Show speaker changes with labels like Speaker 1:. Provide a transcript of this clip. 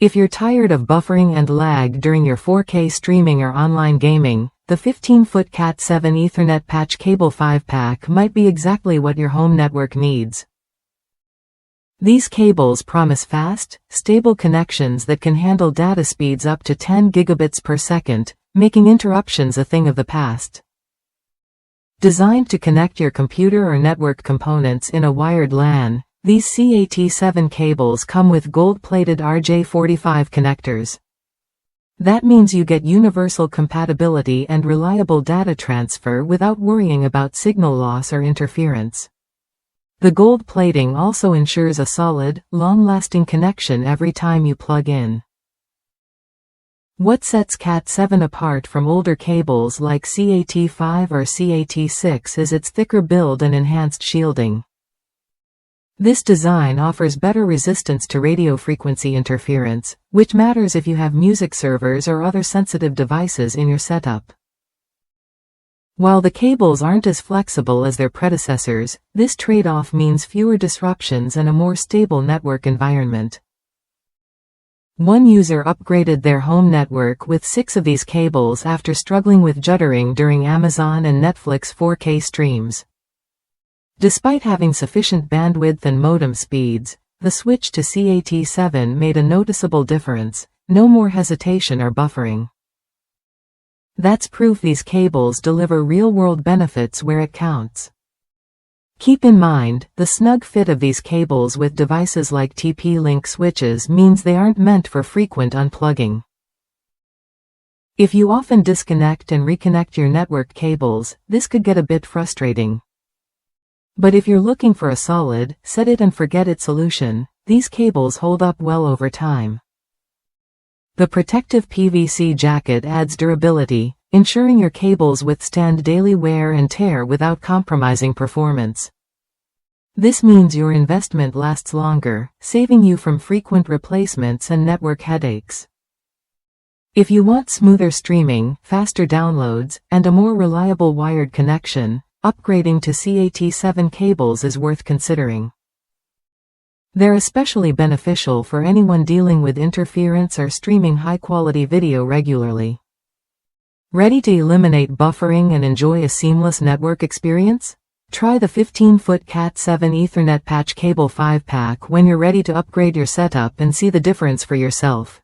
Speaker 1: If you're tired of buffering and lag during your 4K streaming or online gaming, the 15-foot Cat-7 Ethernet patch cable 5-pack might be exactly what your home network needs. These cables promise fast, stable connections that can handle data speeds up to 10 gigabits per second, making interruptions a thing of the past. Designed to connect your computer or network components in a wired LAN, these Cat-7 cables come with gold-plated RJ45 connectors. That means you get universal compatibility and reliable data transfer without worrying about signal loss or interference. The gold plating also ensures a solid, long-lasting connection every time you plug in. What sets Cat-7 apart from older cables like Cat-5 or Cat-6 is its thicker build and enhanced shielding. This design offers better resistance to radio frequency interference, which matters if you have music servers or other sensitive devices in your setup. While the cables aren't as flexible as their predecessors, this trade-off means fewer disruptions and a more stable network environment. One user upgraded their home network with 6 of these cables after struggling with juddering during Amazon and Netflix 4K streams. Despite having sufficient bandwidth and modem speeds, the switch to Cat-7 made a noticeable difference. No more hesitation or buffering. That's proof these cables deliver real-world benefits where it counts. Keep in mind, the snug fit of these cables with devices like TP-Link switches means they aren't meant for frequent unplugging. If you often disconnect and reconnect your network cables, this could get a bit frustrating. But if you're looking for a solid, set-it-and-forget-it solution, these cables hold up well over time. The protective PVC jacket adds durability, ensuring your cables withstand daily wear and tear without compromising performance. This means your investment lasts longer, saving you from frequent replacements and network headaches. If you want smoother streaming, faster downloads, and a more reliable wired connection, upgrading to Cat-7 cables is worth considering. They're especially beneficial for anyone dealing with interference or streaming high-quality video regularly. Ready to eliminate buffering and enjoy a seamless network experience? Try the 15-foot Cat-7 Ethernet patch cable 5-pack when you're ready to upgrade your setup and see the difference for yourself.